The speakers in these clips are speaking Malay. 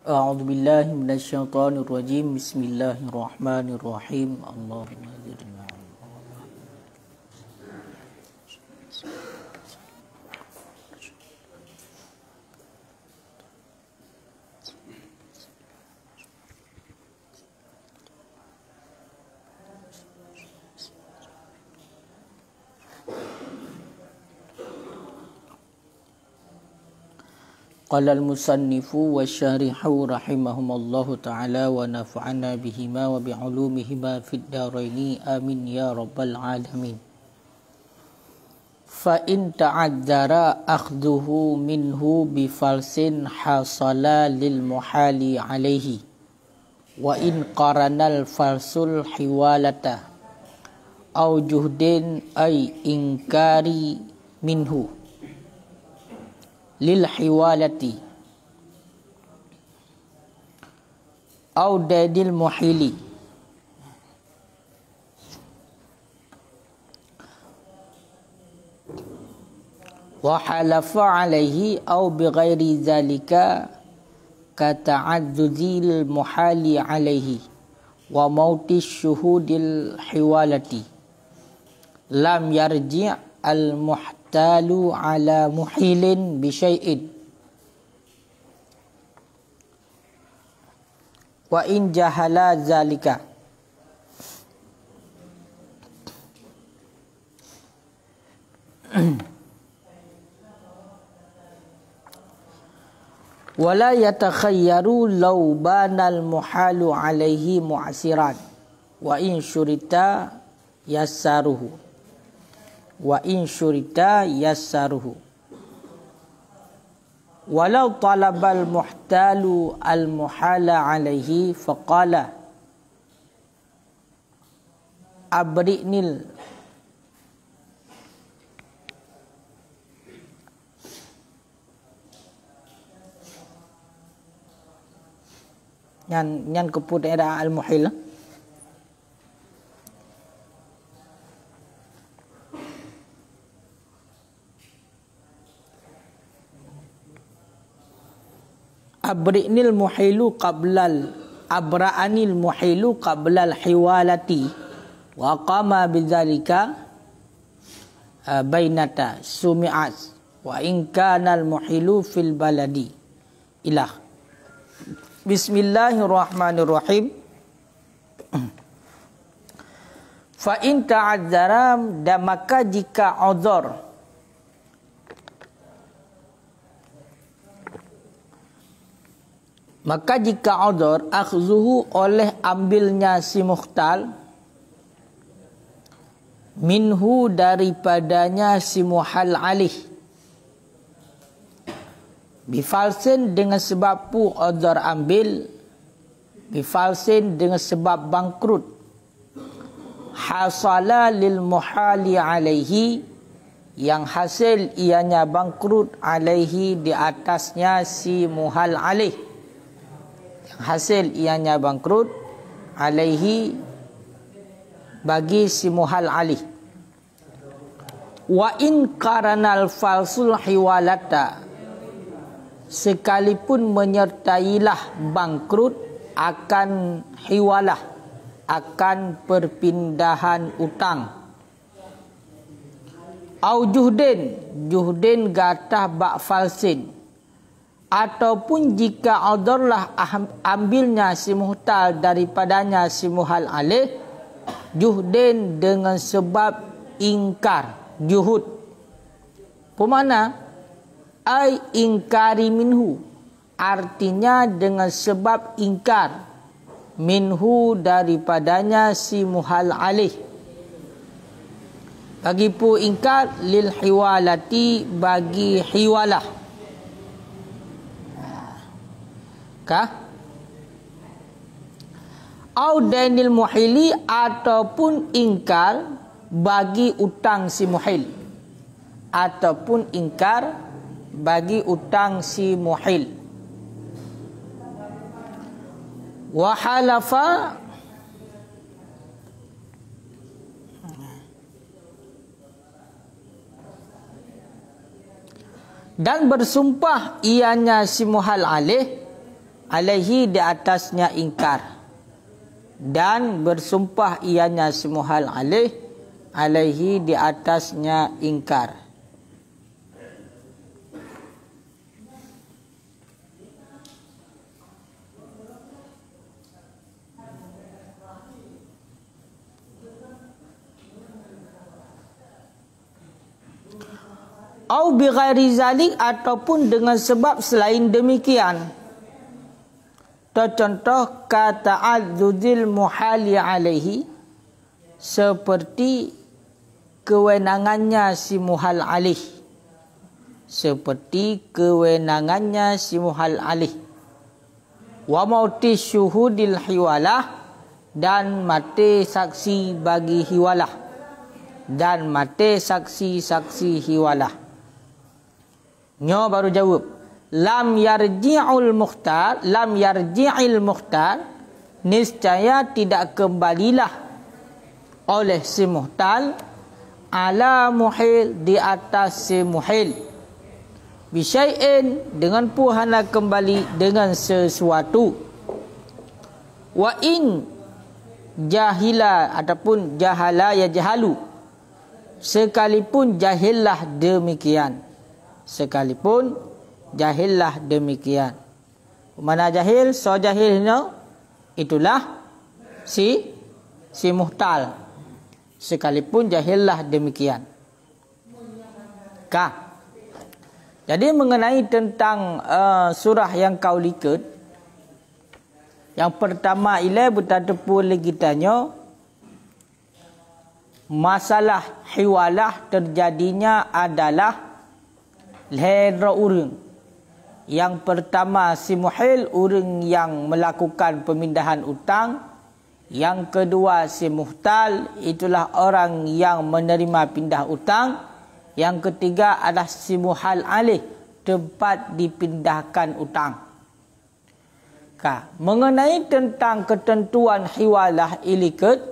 A'udzu billahi minasyaitonir rajim. Bismillahirrahmanirrahim. Allahumma zidna. Qala al-musannifu wa syarihu rahimahumallahu ta'ala wa nafa'ana bihima wa bi'ulumihima fid daraini amin ya rabbal alamin. Fa in ta'adzara akhdhuhu minhu bi falsin hasala lil muhali alaihi wa in qaranal falsul hiwalata au juhdin ay inkari minhu lil hiwalati au dadil muhili wa halafa alaihi au bighairi zalika kata'adzuzil muhali alaihi wa mautis syuhudil hiwalati lam yarji' al muhtalu ala muhilin bi syai'in wa in jahala zalika wala yatakhayyaru law banal muhalu alaihi mu'asiran wa in syurita yassaruhu walau talabal muhtalu al muhala alaihi faqala abri'nil nyan keput era al muhil abri'nil muhilu qablal abra'anil muhilu qablal hiwalati wa qama bidzalika bainata sumi'at wa in kana al muhilu fil baladi ilah. Bismillahirrahmanirrahim. Fa in ta'adzara, dan maka jika uzur akhzuhu oleh ambilnya si muhtal minhu daripadanya si muhal alih bifalsin dengan sebab pu uzur ambil bifalsin dengan sebab bangkrut hasala lil muhali alaihi yang hasil ianya bangkrut alaihi di atasnya si muhal alih hasil ianya bangkrut alaihi bagi si muhal alih wa in qaranal falsul hiwalata sekalipun menyertailah bangkrut akan hiwalah akan perpindahan utang au juhdin gatah bak falsin ataupun jika udurlah ambilnya si muhtal daripadanya si muhal alih juhdin dengan sebab ingkar juhud pemana ai ingkari minhu artinya dengan sebab ingkar minhu daripadanya si muhal alih bagi pu ingkar lil hiwalati bagi hiwalah au danil muhili ataupun ingkar bagi utang si muhil ataupun ingkar bagi utang si muhil wa halafa dan bersumpah ianya si muhal alih alaihi di atasnya ingkar, dan bersumpah ianya si muhal alaih, alaihi di atasnya ingkar. Au bi ghairi zalik, ataupun dengan sebab selain demikian. Contoh kata adzudil muhali alaihi, seperti kewenangannya si muhal alih, seperti kewenangannya si muhal alih. Wa mauti syuhudil hiwalah, dan mati saksi bagi hiwalah, dan mati saksi-saksi hiwalah. Nyo baru jawab, lam yarji'ul mukhtar, lam yarji'il mukhtar, niscaya tidak kembalilah oleh si muhtal ala muhil di atas si muhil, bisyai'in dengan puhana kembali dengan sesuatu, wa in jahila ataupun jahala ya jahalu, sekalipun jahillah demikian, sekalipun jahillah demikian. Mana jahil? So jahilnya itulah si muhtal, sekalipun jahillah demikian. Ka. Jadi mengenai tentang surah yang kau likut, yang pertama ialah bertadapu lagi tanya masalah hiwalah terjadinya adalah lehera urang. Yang pertama si muhil, urang yang melakukan pemindahan utang. Yang kedua si muhtal, itulah orang yang menerima pindah utang. Yang ketiga adalah si muhal alih, tempat dipindahkan utang. Mengenai tentang ketentuan hiwalah ilikat,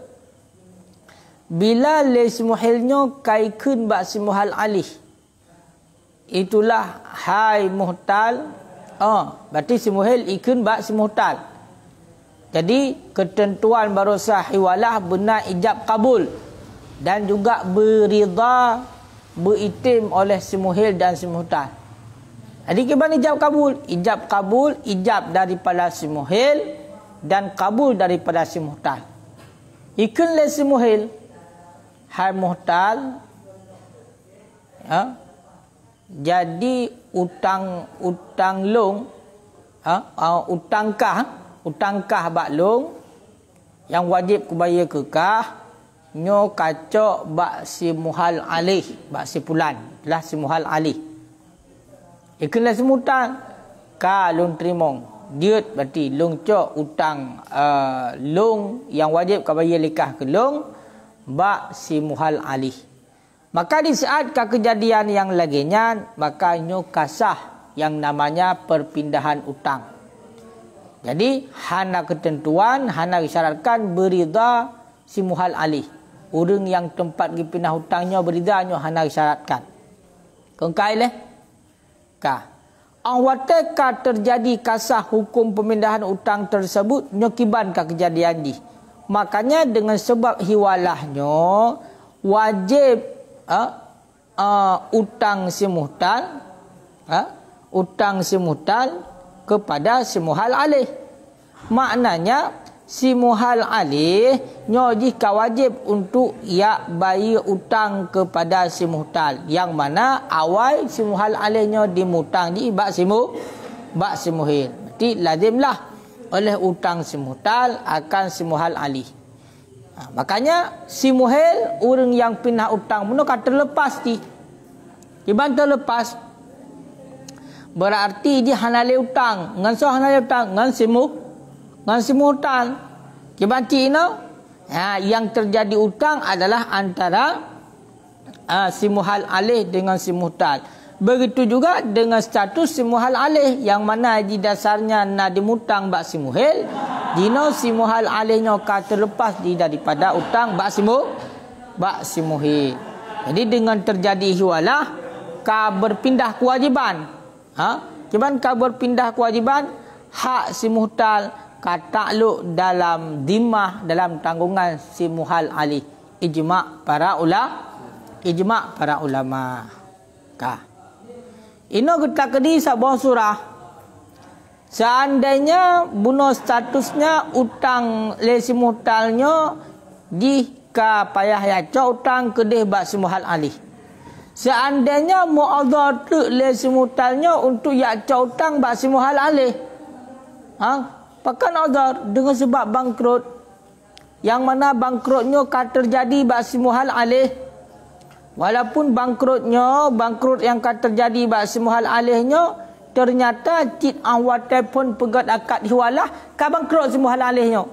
bila les muhilnya kaikun bak si muhal alih, itulah hai muhtal, berarti si muhil ikun bak si muhtal. Jadi ketentuan barosah hiwalah benar ijab kabul, dan juga berida beritim oleh si muhil dan si muhtal. Jadi gimana ijab kabul? Ijab kabul, ijab daripada si muhil dan kabul daripada si muhtal. Ikun le si muhil, hai muhtal, jadi utang long, utangkah bak long yang wajib kubayar kekah, nyo kacok bak si muhal alih, bak si pulan lah si muhal alih. Ikenlah si muhtal ka long terimong diut, berarti long cok utang long yang wajib kubayar likah ke long bak si muhal alih. Maka di saat kejadian yang laginya, maka nyo kasah yang namanya perpindahan utang. Jadi hana ketentuan, hana disyaratkan berida si muhal alih. Orang yang tempat dipindah hutangnya berida, nyo hana disyaratkan. Kengkai leh? Awateka terjadi kasah hukum pemindahan utang tersebut, nyo kiban kejadian di. Makanya dengan sebab hiwalahnya wajib utang si muhtal, utang si muhtal kepada si muhal alih. Maknanya si muhal alih nyo jika wajib untuk ia bayar utang kepada si muhtal, yang mana awal si muhal alih nyo dimutang di bak si muhil. Berarti lazimlah oleh utang si muhtal akan si muhal alih. Makanya si muhil, orang yang pindah utang pun kata terlepas di. Iban terlepas, berarti dia hanale utang. Ngan so hanale utang ngan si muhtal. Iban cina, yang terjadi utang adalah antara si muhal alih dengan si muhtal. Begitu juga dengan status si muhal alih, yang mana di dasarnya nak dimutang bak si muhil, dino si muhal alihnya ka terlepas di daripada utang bak si muhil. Jadi dengan terjadi hiwalah ka berpindah kewajiban. Cuman ka berpindah kewajiban, hak si muhtal katakluk dalam dimah, dalam tanggungan si muhal alih. Ijma' para ulama. Ka. Ino kita kedi sabah surah. Seandainya bunuh statusnya utang le si muhtalnya jika payah ya utang kedih bak si muhal alih. Seandainya mu'adhar tu le si muhtalnya untuk ya utang bak si muhal alih. Pakan adhar dengan sebab bangkrut. Yang mana bangkrutnya terjadi bak si muhal alih. Walaupun bangkrut yang terjadi bak si muhal alihnya ternyata cit awate pun pegat akad hiwalah ka bangkrut si muhal alihnya.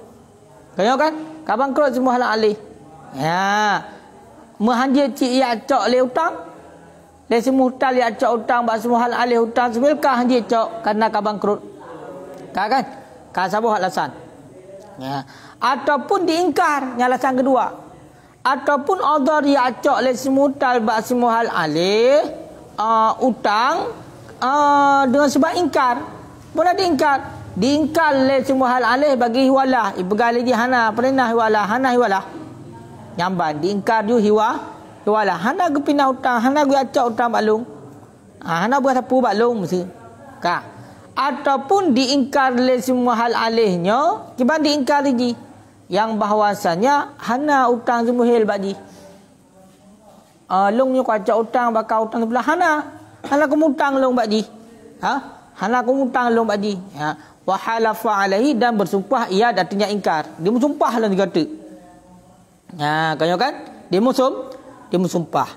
Kaya kan? Ka bangkrut si muhal alih. Ya. Mehanjir cik ya cok le utang. Le si muhtal ya cok utang bak si muhal alih utang sebil ka hanjir cok karena ka bangkrut. Ka kan? Ka sabah alasan. Ya. Ataupun diingkar yang alasan kedua. Ataupun adhar ya cok le si muhtal bak si muhal alih utang dengan sebab ingkar. Boleh diingkar. Diingkar le si muhal alih bagi hiwalah. Ibegali di hana pernah hiwalah, hana hiwalah. Nyamban diingkar ju hiwalah. Hana gu pindah utang, hana gu acok utang balung. Hana buat sapu balung mesti. Ka. Ataupun diingkar le si muhal alihnya, kiban diingkar lagi. Yang bahawasanya hana utang semuhil bagi. Long nyo kacak utang bakal utang sebelah hana kumutang long bagi. Hana kumutang long bagi. Wa halafa alaihi dan bersumpah ia artinya ingkar. Dia bersumpah lah dikata. Kaya kan? Dia bersumpah.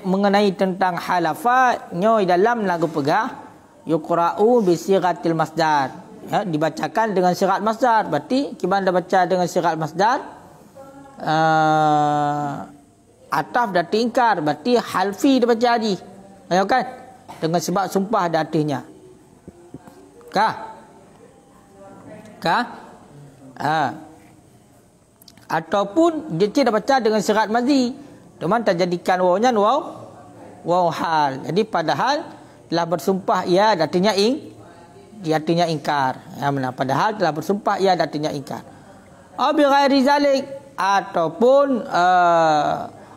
Mengenai tentang halafa nyo dalam lagu pegah yuqra'u bi sighatil masdar. Dibacakan dengan syirat masdar. Berarti kita dah baca dengan syirat masdar, ataf dah tingkar, berarti halfi dah baca haji. Ayo kan? Dengan sebab sumpah dah artinya. Ataupun dia dah baca dengan syirat madhi. Teman tak jadikan wawnya waw hal. Jadi padahal telah bersumpah ia artinya artinya ingkar. Padahal telah bersumpah ia artinya ingkar. Bi ghairi zalik, ataupun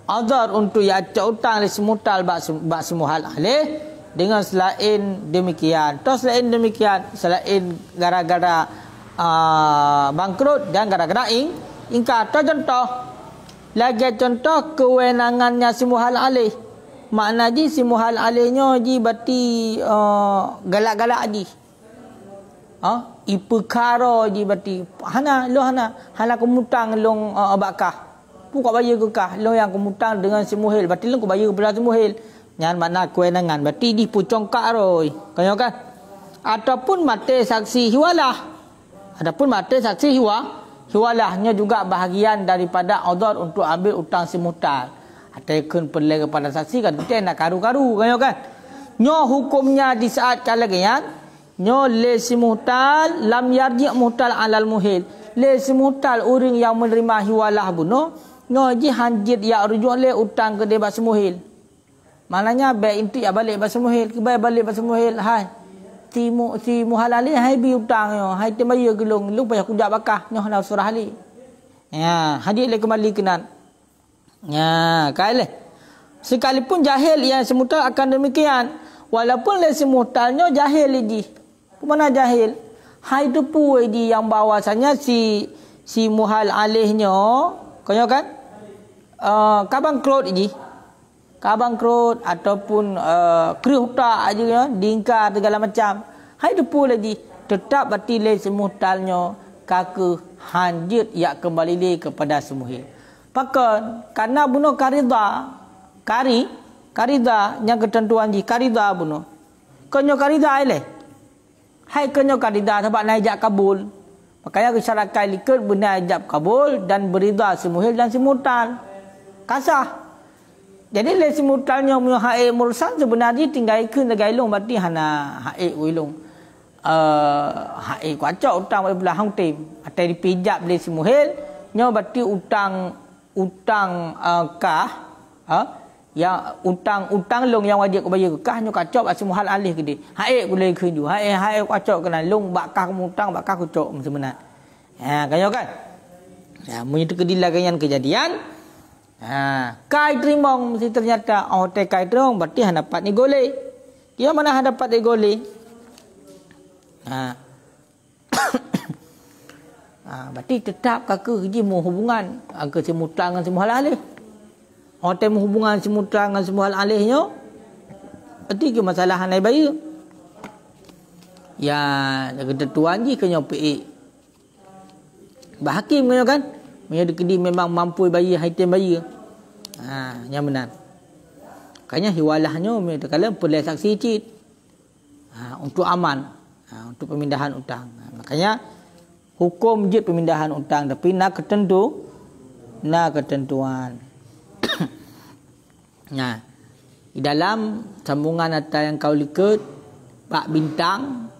azar untuk ya utang li semutal bak semuhal alih dengan selain demikian. Selain demikian, selain gara-gara bangkrut dan gara-gara ingkar. Lagi contoh kewenangannya semuhal alih. Makna ji semuhal alihnya ji berarti galak-galak ji. Ipekara je berarti hana kumutang long bakah pukak bayar ke kah long yang kumutang dengan semuhil berarti long ku bayar kepada semuhil nyan makna kewenangan berarti di pucongkak roi kaya kan. Ataupun mate saksi hiwalah. Adapun mate saksi hiwalahnya juga bahagian daripada adhar untuk ambil utang si muhtal. Ataikun perlu kepada saksi kan kita nak karu-karu kaya kan. Nyo hukumnya di saat kalagian nyo le si muhtal lam yarji' muhtal alal muhil. Le si muhtal orang yang menerima hiwalah bunuh nyo ji hanjit ya rujuk le utang ke dia bak semuhil. Maknanya baik inti ya balik bak semuhil, ke balik bak semuhil. Hai. Si muhal ali hai bi utang yo, hai te bayar gelung, lu payah kujak bakah nyo na surah ali. Ya, hadir le kembali kenan. Ya, kaile. Sekalipun jahil yang semutal akan demikian. Walaupun le si muhtalnya jahil lagi. Mana jahil? Hai tu puai di yang bahawasanya si muhal alihnya kaya kan? Kabangkrut ji. Kabangkrut ataupun kriuta aja ya, diingkar segala macam. Hai tu puai lagi. Tetap berarti le si muhtalnya kaka hanjit ya kembali le kepada semuhil. Pakan karena bunuh karida yang ketentuan ji karida bunuh. Konyo karida ile. Hai konyo karida sebab naik ijab kabul. Makanya masyarakat likut benar ijab kabul dan berida semuhil dan semutal. Kasah. Jadi le semutalnya punya haid mursal sebenarnya tinggal ikut dengan ilung berarti hana haid wilung. Haid kuacak utang pada belah hang tim. Atau dipijak le semuhil nyo berarti utang kah yang utang long yang wajib bayar kekah nyo kacok bak si muhal alih ke dia. Haik boleh keju. Haik kacok kena long bakah mutang bakah kacok sebenarnya. Ha kanyo kan. Ya munyi tu kedilagan kejadian. Kai terimong mesti ternyata hotel kai terong berarti han dapat ni goleh. Dia mana han dapat ni goleh? Berarti tetap kakak kerja hubungan ke si mutang dengan si muhal alih. Hotel hubungan si mutang dengan si muhal alihnya. Berarti ke masalah hanai bayar. Ya, ketentuan je kena PA. Bahakim kena kan? Punya kedi memang mampu bayar, haitem bayar. Yang benar. Makanya hiwalahnya kalau boleh saksi cit. Untuk aman. Untuk pemindahan utang. Makanya hukum je pemindahan utang tapi nak ketentuan. Nah, di dalam sambungan atas yang kau lihat bak bintang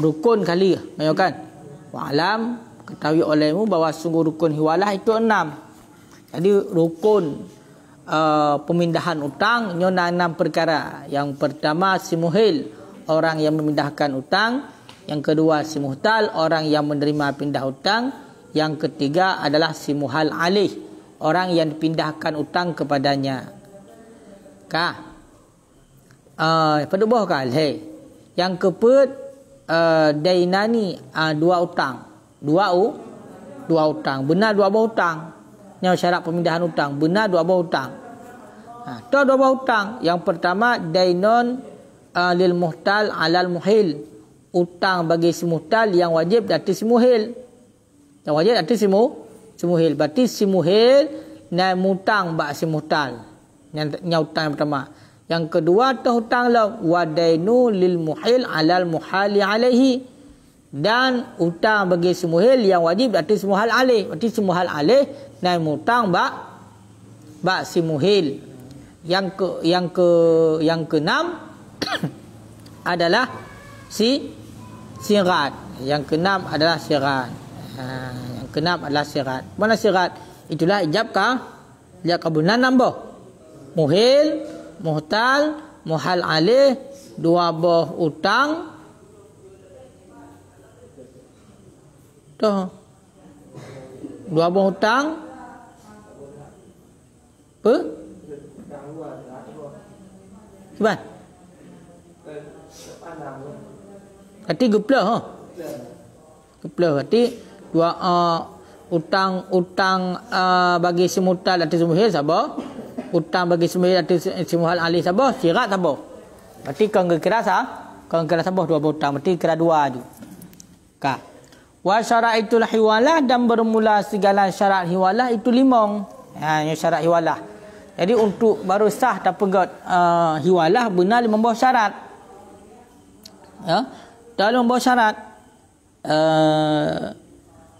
rukun kali ya kan. Wa'alam ketahui olehmu bahawa sungguh rukun hiwalah itu 6. Jadi rukun pemindahan utang nyo 6 perkara. Yang pertama si muhil, orang yang memindahkan utang. Yang kedua si muhtal, orang yang menerima pindah utang. Yang ketiga adalah si muhal alih, orang yang dipindahkan utang kepadanya. Pada bawah kal yang keput dainani dua utang. Dua utang. Benar dua buah utang. Yang syarat pemindahan utang. Benar dua buah utang. Tu dua buah utang. Yang pertama dainun lil muhtal alal muhil. Utang bagi si muhtal yang wajib dati si muhil. Yang wajib dati si muhil. Berarti si muhil naik mutang bak si muhtal. Yang utang yang pertama. Yang kedua tu hutang lah wadainu lil muhil alal muhali alaihi. Dan hutang bagi si muhil yang wajib dati si muhal alih. Berarti si muhal alih naik mutang bak si muhil. Yang keenam adalah sirat. Yang keenam adalah sirat. Yang keenam adalah sirat. Mana sirat? Itulah ijabkah? Lihat kabunan nambah. Muhil, muhtal, muhal alih, dua buah utang. Tuh. Dua buah utang. Apa? Gimana? Berarti geplah, geplah. Berarti dua utang bagi si muhtal dan si muhil sabar. Utang bagi si muhil dan si muhal alih sabar. Sirat sabar. Berarti kau kira sabar dua utang. Berarti kira dua je. Wa syaraitul hiwalah, dan bermula segala syarat hiwalah itu 5. Yang syarat hiwalah. Jadi untuk baru sah tak pegat hiwalah benar membawa syarat. Ya. Dalam membawa syarat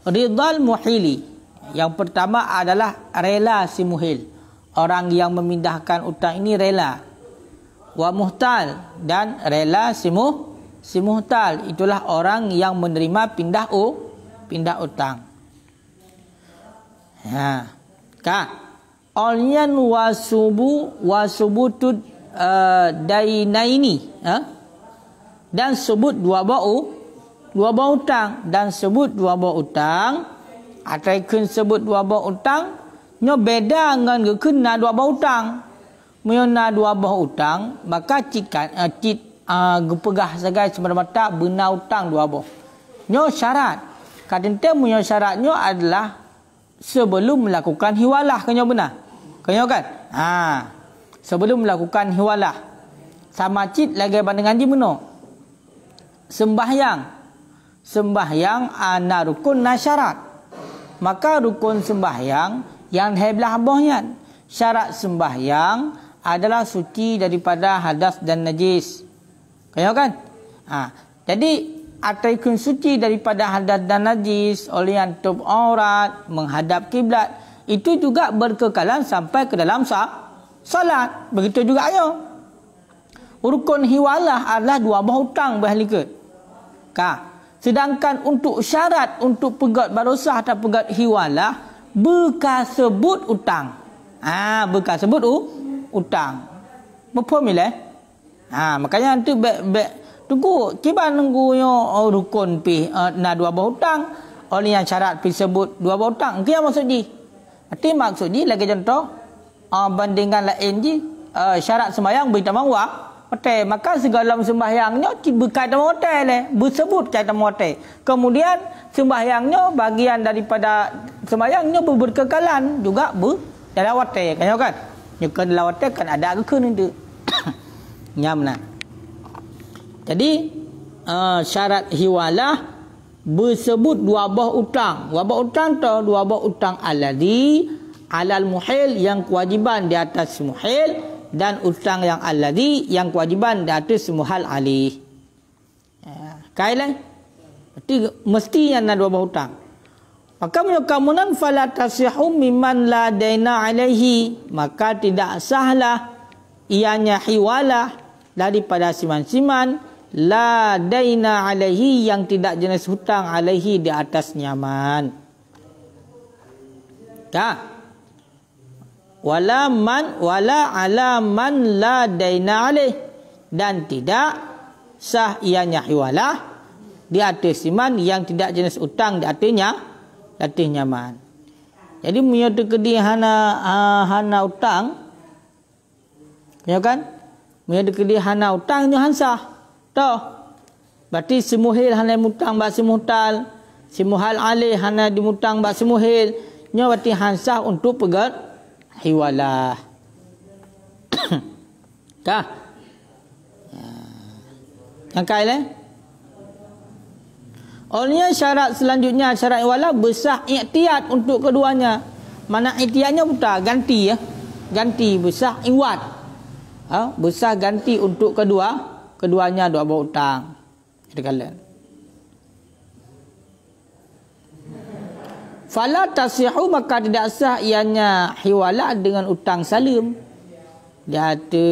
ridal muhili. Yang pertama adalah rela si muhil. Orang yang memindahkan utang ini rela. Wa muhtal, dan rela si muhtal. Itulah orang yang menerima pindah utang. Olyan wasubutud dainaini. Dan sebut dua buah utang. Dan sebut dua buah utang. Ataikun sebut dua buah utang. Nyo beda dengan gekena dua buah utang. Menyona dua buah utang. Maka gepegah segai semata-mata benar utang dua buah. Nyo syarat. Kadang-kadang punya syaratnya adalah sebelum melakukan hiwalah. Kenyo benar? Kenyo kan? Sebelum melakukan hiwalah. Sama cit lagi dengan di mana? Sembahyang ana rukun na syarat. Maka rukun sembahyang yang heblah bohnya. Syarat sembahyang adalah suci daripada hadas dan najis. Kenyo kan? Jadi ataikun suci daripada hadas dan najis oleh yang tub aurat, menghadap kiblat, itu juga berkekalan sampai ke dalam salat. Begitu juga ayo. Rukun hiwalah adalah dua buah utang bahalika. Sedangkan untuk syarat untuk pegat barosah atau pegat hiwalah bekas sebut utang. Bekas sebut utang. Berapa milih? Makanya nanti tunggu kiban nunggu yo rukun pi na dua bah hutang. Oleh yang syarat pi sebut dua bah hutang. Kia maksud ji? Arti maksud ji lagi contoh bandingkan lain ji syarat sembahyang bertamang wak hotel, maka segala sembahyangnya berkaitan dengan hotel bersebut kaitan dengan hotel. Kemudian sembahyangnya bagian daripada sembahyangnya berkekalan juga dalam hotel kan? Nyukan dalam hotel kan ada ke itu. Nyamna. Jadi syarat hiwalah bersebut dua bah utang. Dua bah utang tu dua bah utang alladhi alal muhil yang kewajiban di atas muhil dan utang yang alladhi yang kewajiban di atas muhal alih. Kailah. Berarti mestinya nak dua bah hutang. Maka kamunan fala tasihu mimman la daina alaihi, maka tidak sahlah ianya hiwalah daripada siman-siman la daina alaihi yang tidak jenis hutang alaihi di atas nyaman. Tak. Wala ala man la daina alaih, dan tidak sah ianya hiwalah di atas siman yang tidak jenis utang di atasnya nyaman. Jadi punya dekedi hana utang, ya kan? Punya dekedi hana utang nyo hansah. Toh. Berarti semuhil hana mutang ba semuhtal, semuhal alih hana dimutang ba semuhil, nyo berarti hansah untuk pegat hiwalah. Kah? Yang kailah? Olehnya syarat selanjutnya syarat hiwalah besar ikhtiat untuk keduanya. Mana ikhtiatnya buta ganti ya. Ganti besar iwat. Besar ganti untuk keduanya dua bah hutang. Kita kalian. Fala tasihu, maka tidak sah ianya hiwalah dengan utang salim. Dia ada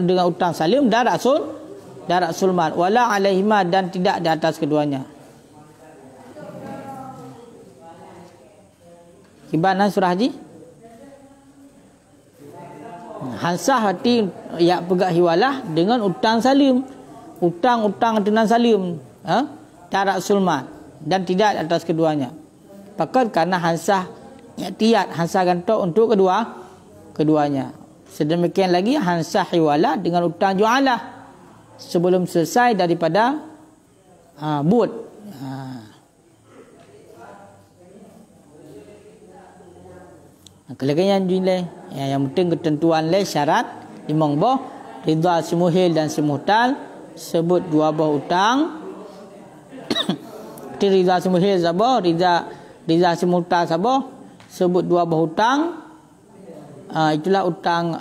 dengan utang salim darat sulman wala alaihima, dan tidak di atas keduanya. Gimana surah haji? Hansah hati ya pegak hiwalah dengan utang salim. Utang dengan salim. Darat sulman. Dan tidak di atas keduanya. Pakat karena hansah ikhtiat, hansah gantok untuk keduanya. Sedemikian lagi hansah hiwalah dengan utang jualah sebelum selesai daripada bud. Kelebihan junilai yang penting ketentuan le syarat limang bah ridha semuhil dan semuhtal sebut dua bah utang. Ridha semuhil sabah, ridha semuhtal sabah sebut dua bah utang. Itulah utang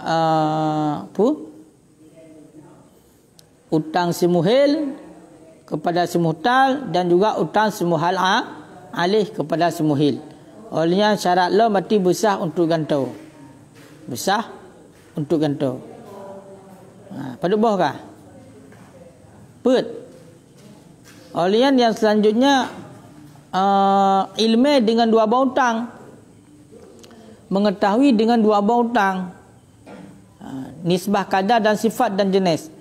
utang semuhil kepada semuhtal dan juga utang semuhal alih kepada semuhil. Olehnya syarat lo mati besar untuk gantau. Besar untuk gantau. Pada bawah kah? Put. Olehnya yang selanjutnya ilmu dengan dua bah utang. Mengetahui dengan dua bah utang. Nisbah kadar dan sifat dan jenis.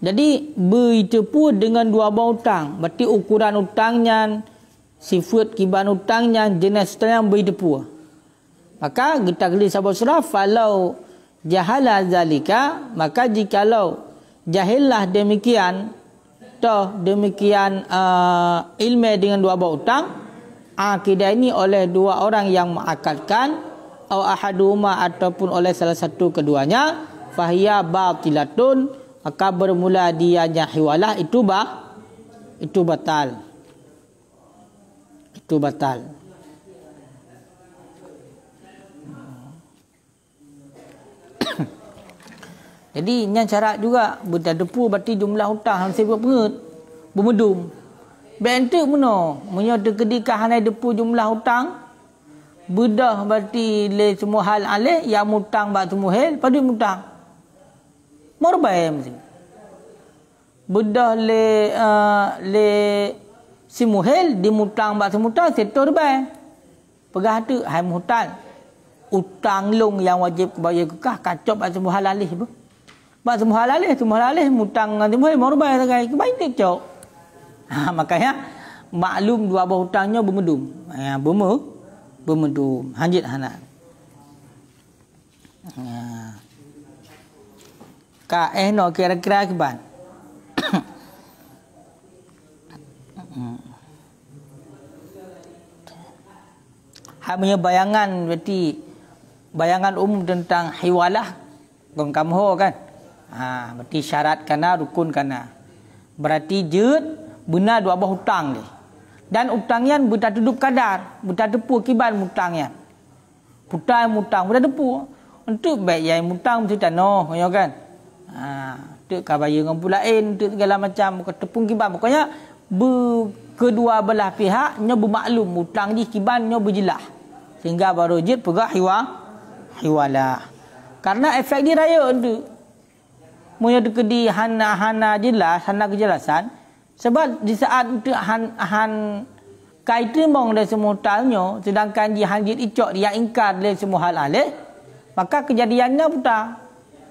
Jadi beritepu dengan dua bah utang. Berarti ukuran utangnya, sifat kiban utangnya, jenis utangnya beritepu. Maka kita kali sahabat surah, falau jahala zalika, maka jikalau jahillah demikian, toh demikian ilmu dengan dua bah utang, akidah ini oleh dua orang yang mengakadkan, atau ahaduma ataupun oleh salah satu keduanya, fahiya batilatun, maka bermula dianya hiwalah itu batal. Itu batal. Jadi ini syarat juga berdepu berarti jumlah hutang harus bermedum. Bente mana? Munya kedikah hanai depu jumlah hutang. Bedah berarti le semua hal alih yang mutang bak semua hal pada mutang. Morbai mesti. Bedah le simuhel dimutang bak semutang setor bai. Pegah tu hai mutal. utang long yang wajib bayar kekah kacop bak semua halalih apa? Bak semua halalih mutang nanti boleh mau bayar segai kebaik dia cok. Makanya maklum dua abah hutangnya bermedum. Bermedum. Hanjit hanak. No kira-kira kiban. Hanya bayangan berarti bayangan umum tentang hiwalah gong kamho kan. Berarti syarat kana rukun kana. Berarti jut benar dua abah hutang dia. Dan utangnya bertatudup kadar, bertatupu kiban mutangnya. Putai mutang bertatupu. Untuk baik yang mutang mesti tanoh ya kan. Untuk kabaya dengan pulain, untuk segala macam ketepung kiban. Pokoknya kedua belah pihaknya bermaklum mutang di kibannya berjelas. Sehingga baru jid pegah hiwalah. Karena efek dia raya tu. Punya dekedi hana jelas, hana kejelasan. Sebab di saat untuk han kaitu mong dari semua talnya, sedangkan di hanjit icok dia ingkar dari semua hal alih, maka kejadiannya putar.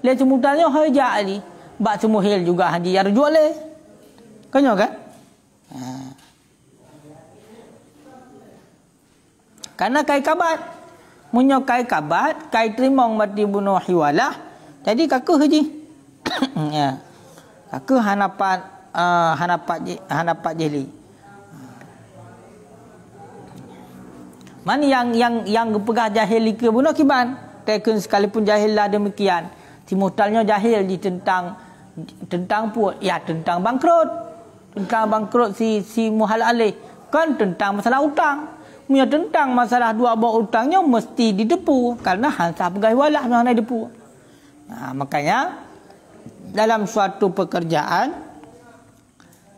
Dari semua talnya hajak ali. Bak semua hal juga hanjit yang jual le. Kanyo kan? Karena kai kabat. Munyo kai kabat, kai terimong mati bunuh hiwalah. Jadi kaku haji. Ya. Kaku hanapat jeli. Mana yang pegah jahil ke bunuh kiban. Tekun sekalipun jahil lah demikian. Timutalnya jahil di tentang pun ya tentang bangkrut. Tentang bangkrut si muhal alih. Kan tentang masalah utang. Punya tentang masalah dua abah utangnya mesti didepu karena hansa pegawai walah yang nak depu. Makanya dalam suatu pekerjaan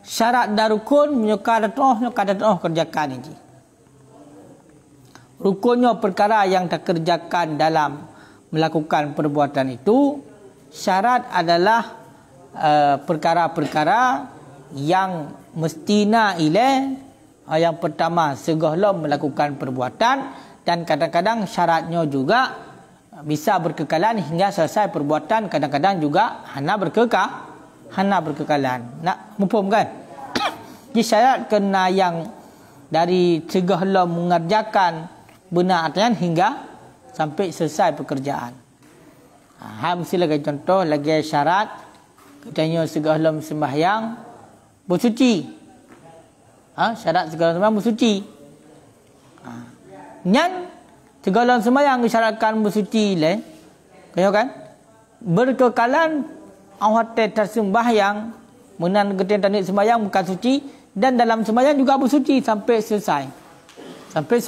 syarat dan rukun menyukai kadang kerjakan ini. Rukunnya perkara yang tak kerjakan dalam melakukan perbuatan itu. Syarat adalah perkara-perkara yang mestina ilaih. Yang pertama, segahlah melakukan perbuatan dan kadang-kadang syaratnya juga bisa berkekalan hingga selesai perbuatan. Kadang-kadang juga hana berkekalan. Nak mufhum kan? Jadi syarat kena yang dari segahlah mengerjakan benar artian hingga sampai selesai pekerjaan. Mesti lagi contoh lagi syarat katanya segahlah sembahyang bersuci. Syarat segala sembahyang bersuci. Nyan segala sembahyang disyaratkan bersuci le. Kaya kan? Berkekalan awak tersembahyang menan ketin tanik sembahyang bukan suci dan dalam sembahyang juga bersuci sampai selesai. Sampai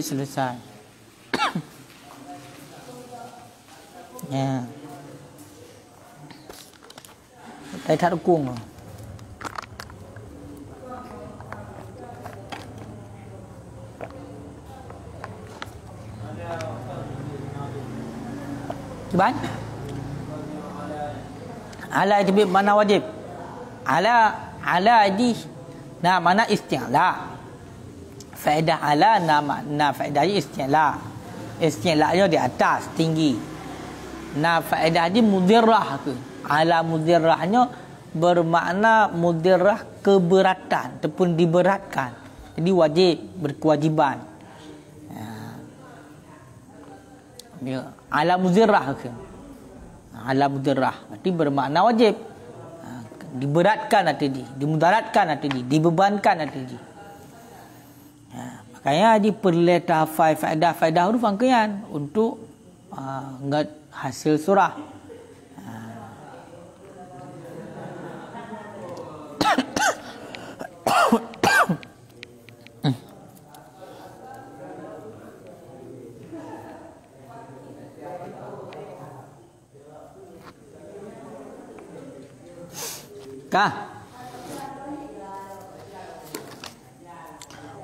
selesai. Ya. Tai tak dukung. Kiban? Ala itu mana wajib? Ala di mana isti'la. Faedah ala na faedah isti'la. Isti'la di atas tinggi. Na faedah di mudirrah ke. Ala mudirrahnya bermakna mudirrah keberatan ataupun diberatkan. Jadi wajib berkewajiban. Ala muzirrah ke. Ala muzirrah berarti bermakna wajib. Diberatkan hati dia, dimudaratkan hati dia, dibebankan hati dia. Makanya diperlu tahafal faedah huruf angkaian untuk ngat hasil surah.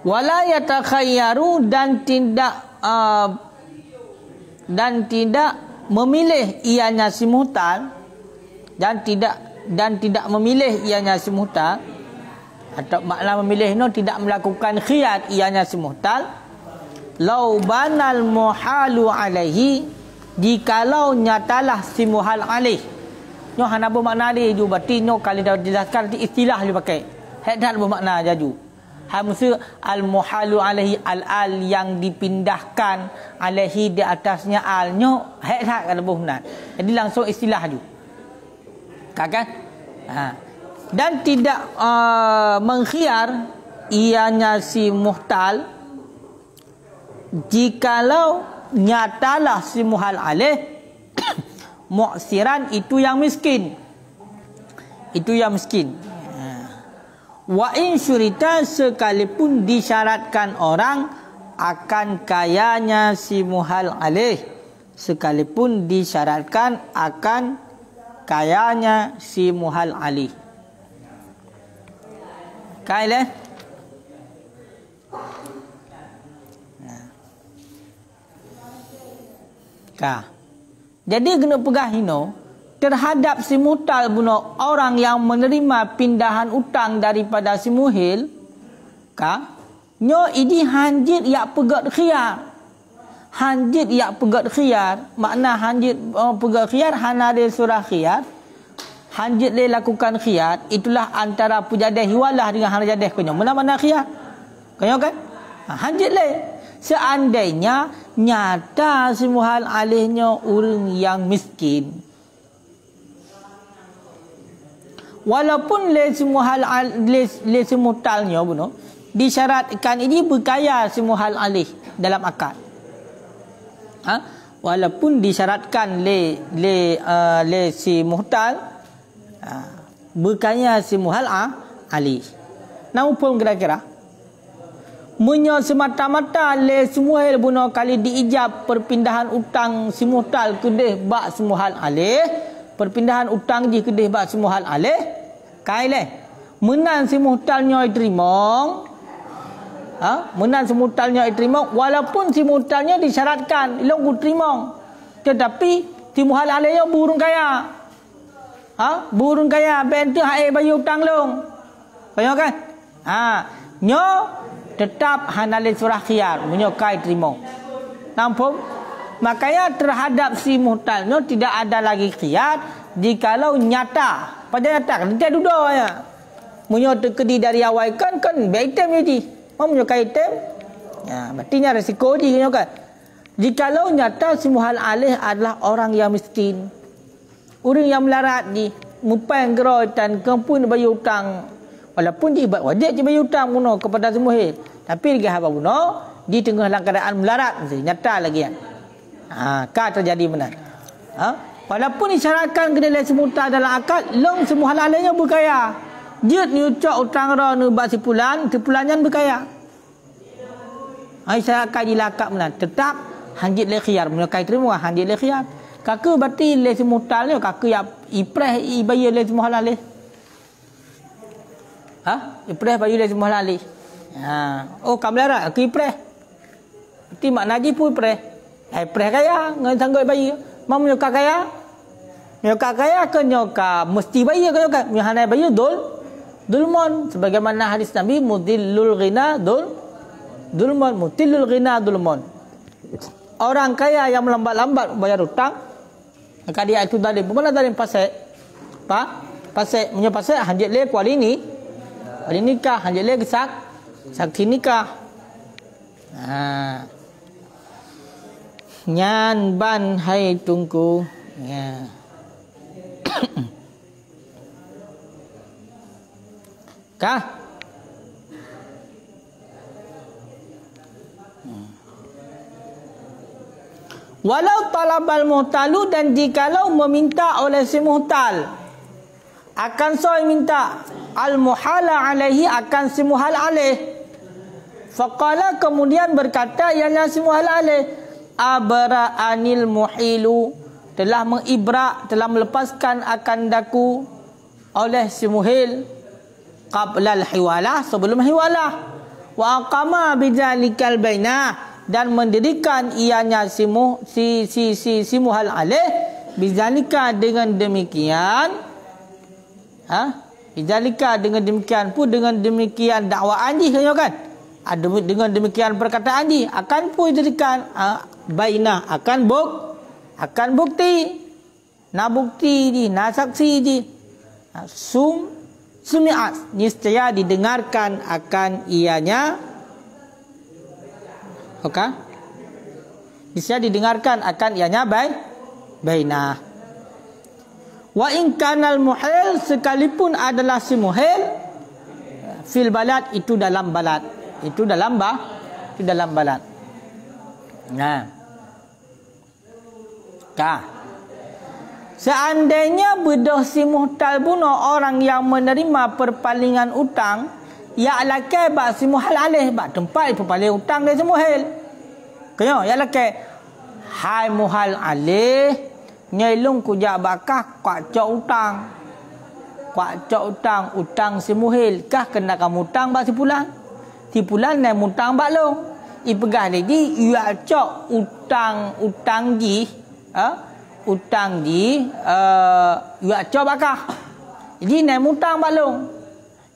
Wala yatakhayyaru dan tidak memilih ianya simultan dan tidak memilih ianya simultan atau makna memilih itu tidak melakukan khiyar ianya simultan lau banal muhalu alaihi, jikalau nyatalah si muhal alaih. Nyo hana bermakna dia ju, berarti nyo kalau dah jelaskan istilah dia pakai. Hadat bermakna jaju. Hamsa al muhalu alaihi, al yang dipindahkan, alaihi di atasnya al, nyo hadat kalau benar. Jadi langsung istilah ju. Kan? Dan tidak mengkhiar ianya si muhtal jikalau nyatalah si muhal alaih mu'siran, itu yang miskin, itu yang miskin. Wa in syurita, sekalipun disyaratkan orang akan kayanya si muhal alaih, sekalipun disyaratkan akan kayanya si muhal alaih. Kaileh. Jadi kena pegah hino terhadap si mutal buno orang yang menerima pindahan utang daripada si muhil. Nyo ini hanjit yak pegat khiyar. Hanjit yak pegat khiyar, makna hanjit pegat khiyar hana de surah khiyar. Hanjit le lakukan khiyar, itulah antara pujadah hiwalah dengan hanajadah kunyo. Mana-mana khiyar. Kunyo kan? Hanjit le. Seandainya nyata si muhal alihnya orang yang miskin. Walaupun le si muhal le si mutalnya buno disyaratkan ini berkaya si muhal alih dalam akad. Walaupun disyaratkan le si muhtal berkaya si muhal alih. Namun pun kira-kira menyo semata-mata le semuhil buno kali diijab perpindahan utang si muhtal kedeh bak semuhal alih, perpindahan utang di kedeh bak semuhal alih, kaileh menan si muhtalnya diterima, menan si muhtalnya diterima walaupun si muhtalnya disyaratkan ilong ku terima, tetapi si muhal alihnya burung kaya, burung kaya bentuk hak bayu utang long, kaya kan, nyo tetap hanalin surah khiyar menyokai terima. Nampak? Makanya terhadap si muhtalnya tidak ada lagi khiyar jikalau nyata. Pada nyata kan tidak duduk ya. Menyot kedi dari awal kan item jadi. Mau menyokai item? Ya, berarti risiko dia kan. Jikalau nyata si muhal alih adalah orang yang miskin. Orang yang melarat di mupang geroi dan kempun bayar hutang. Walaupun dia wajib je bayar hutang buno kepada si muhil. Tapi dia apa buno di tengah dalam keadaan melarat nyata lagi kan. Terjadi benar. Walaupun disyaratkan kena lain semuta dalam akad, long semua halalnya berkaya. Jut ni ucap utang ra ni bak sipulan yang berkaya. Disyaratkan di akad benar. Tetap hanjit le khiyar, menyukai terima hanjit le khiyar. Kakak berarti le semuta ni kakak ya ipreh ibayar le semua halal. Ipreh bayu le semua halal. Kamera aku ipreh. Berarti makna ji pun ipreh. Ipreh kaya ngan sanggup bayi. Mau nyoka kaya? Nyoka kaya ke nyoka mesti bayi ke nyoka. Nyahana bayi dulmon sebagaimana hadis Nabi mudillul ghina dulmon mutillul ghina dulmon. Orang kaya yang melambat-lambat bayar hutang, maka dia itu tadi bukan dari pasek. Pasek punya pasek hanjit le kuali ni. Kuali nikah hanjit le gesak sakti nikah. Nyan ban hai tungku. Kah? Walau talabal muhtalu, dan jikalau meminta oleh si muhtal akan soal minta al muhala alaihi akan si muhal alaih. Faqala kemudian berkata yang si muhal alaih abra anil muhilu, telah mengibrak, telah melepaskan akan daku oleh si muhil qabla al hiwalah, sebelum hiwalah, wa aqama bijalikal bainah, dan mendirikan ianya si muhal alaih bizalika dengan demikian. Bizalika dengan demikian pun dengan demikian dakwaan ji kan. Dengan demikian perkataan ni akan pun jadikan bainah akan bukti. Na bukti di, na saksi di. Sumi'at, niscaya didengarkan akan ianya. Okey. Niscaya didengarkan akan ianya bainah. Wa in kanal muhil, sekalipun adalah si muhil fil balad, itu dalam balad. Itu dalam balad. Nah. Seandainya bedah si muhtal bunuh orang yang menerima perpalingan utang, ya lakai bak si muhal alih, bak tempat perpaling utang dia si muhil. Kaya ya lakai, hai muhal alih, nyelung kujak bakah kuat cok utang si muhil kah kena kamu utang bak si pulang. Si pulang naik mutang bak long. Ipegah lagi ia cok utang ji, ia cok bakah. Jadi naik mutang bak long.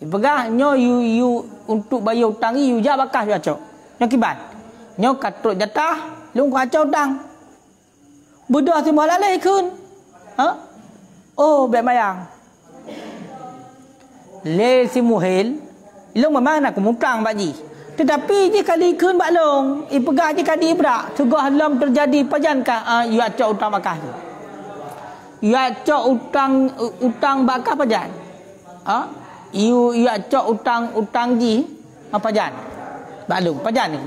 Ipegah nyo you untuk bayar utang you jak bakah ia cok. Nyo kiban. Nyo katruk jatah long kuat cok utang. Bedah si muhal alih kun. Oh, baik mayang. Le si muhil, long memang nak mutang bak ji. Tetapi dia kali kun bak long, ipegah je kadi ibrak. Tegah lam terjadi pajankah ya cok utang bakah tu. Ya cok utang bakah pajan. Ya cok utang ji pajan. Bak long pajan ni.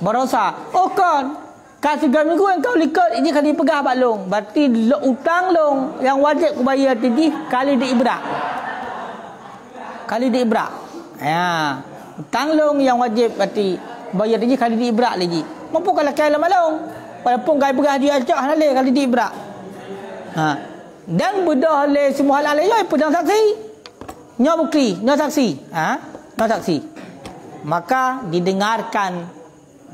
Berosa. Oh kon. Kasih minggu yang kau likat ini kali pegah bak long. Berarti utang long yang wajib kau bayar tadi kali diibrak. Ya. Utang long yang wajib berarti bayar tadi kali diibrak lagi. Mampu kalau kaya lama long. Walaupun kau pegah dia acak halal kali diibrak. Dan bedah le semua halal yo pedang saksi. Nyo bukti, nyo saksi. Nyo saksi. Maka didengarkan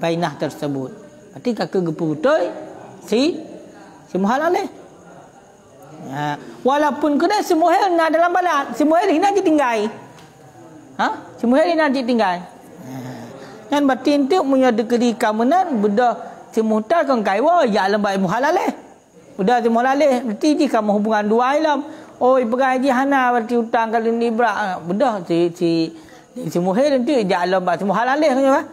bainah tersebut. Berarti kakak gepu betul si muhal alih. Walaupun kena si muhal nak dalam balad, si muhal ni nak tinggal. Si muhal ni nak tinggal. Kan berarti untuk punya dekeri keamanan bedah si muhtal kan kaiwa ya lembai muhal alih. Bedah si muhal alih berarti ji kamu hubungan dua alam. Oh ibagai haji hana berarti hutang kali ni berak. Bedah si muhal nanti ja lembai si muhal alih kan.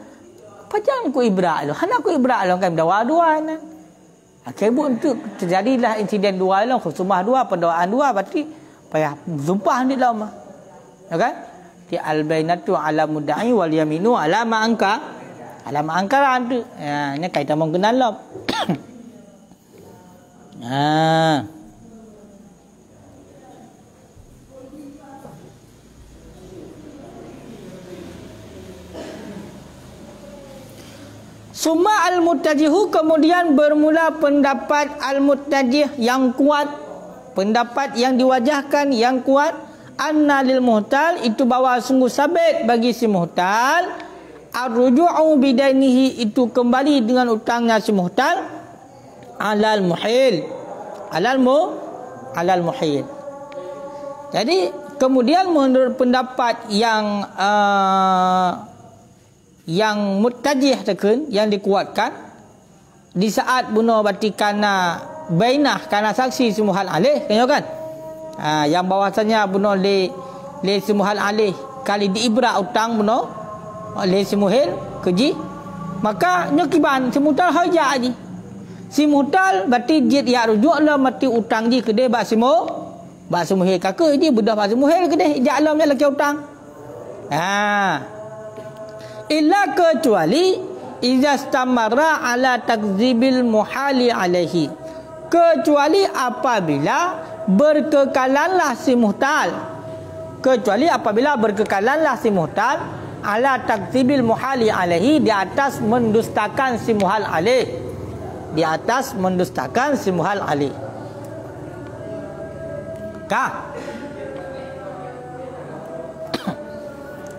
Pajang ku ibrak lo. Hana ku ibrak lo kan dua-dua kan. Akhirnya untuk terjadilah insiden dua lo, khusumah dua, pendawaan dua, berarti payah sumpah ni lah mah. Ya kan? Ti al-bainatu ala mudda'i wal yaminu ala ma angkaran tu. Ya, ni kaitan mengenal lo. Summa al-muttajihu, kemudian bermula pendapat al-muttajih yang kuat, pendapat yang diwajahkan yang kuat, anna lil muhtal, itu bahawa sungguh sabit bagi si muhtal, ar-ruju'u bidainihi, itu kembali dengan utangnya si muhtal, alal muhil, alal muhil. Jadi kemudian menurut pendapat yang muttajih tekun, yang dikuatkan, di saat bunuh berarti karena bainah, karena saksi si muhal alih kan, yang bahwasanya bunuh le si muhal alih kali diibrak utang bunuh le si muhil keji, maka nyokiban si muhtal hajak ji. Si muhtal berarti dia rujuk lah mati utang ji kedai bak si muhil kakak ji bedah bak si muhil kedai jak alam laki utang. Illa kecuali idza stamarra ala takzibil muhali alaihi, kecuali apabila berkekalanlah si muhtal, ala takzibil muhali alaihi, di atas mendustakan si muhal alih, kah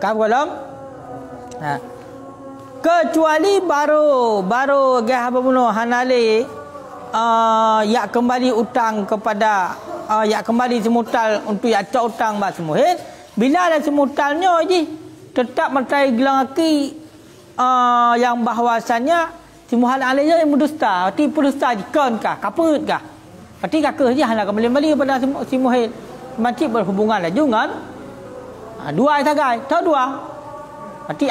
belum? Kecuali baru gah bunuh hanali ya kembali utang kepada ya kembali semutal untuk ya cak utang bak semuhid, bila ada semutalnya je tetap mencari gelang aki yang bahawasanya si Muhammad Ali yang mendusta, tipu dusta dikon kah, kaput kah. Berarti kakak je hendak kembali pada si Muhammad macam berhubungan lah dengan dua sagai, tahu dua. Berarti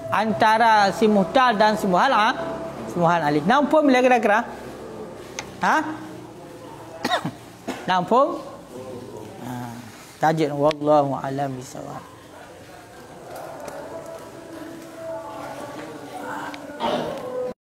antara si Muhtar dan si Muhammad Ali. Nampak bila kira-kira? Ha? Nampak? Tajuk wallahu a'lam bishawab.